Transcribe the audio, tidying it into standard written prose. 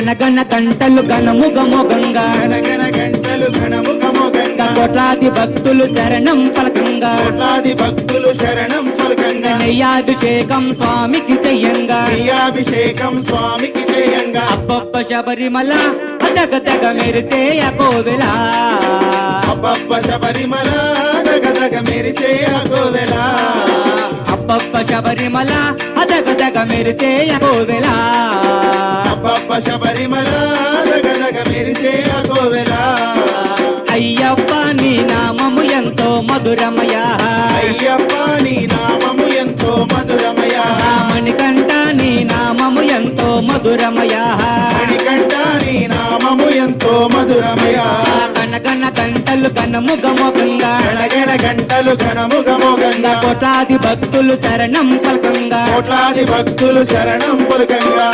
గణగణ గంటలు ఘనముగమోగంగా గణగణ గంటలు ఘనముగమోగంగా కోట్లాది భక్తులు శరణం పలకంగా కోట్లాది భక్తులు శరణం పలకంగా నెయ్యాభిషేకం స్వామికి చెయ్యంగా నెయ్యాభిషేకం స్వామికి చేయంగా అబ్బబ్బ శబరిమల దగ దగ మెరిసే కోవెల అబ్బబ్బ శబరిమల దగదగ మెరిసే కోవెల అబ్బబ్బ శబరిమల దగ దగ మెరిసే కోవెల అబ్బబ్బ శబరిమల దగదగ మెరిసే కోవెల అయ్యప్ప నీ నామము ఎంతో మధురమయ అయ్యప్ప నీ నామము ఎంతో మధురమయ మణికంఠ నీ నామము ఎంతో మధురమయ మణికంఠ నీ నామము ఎంతో మధురమయ గణగణ గంటలు ఘనముగమోగంగా గణగణ గంటలు ఘనముగమోగంగా కోట్లాది భక్తులు శరణం పలకంగా కోట్లాది భక్తులు శరణం పలకంగా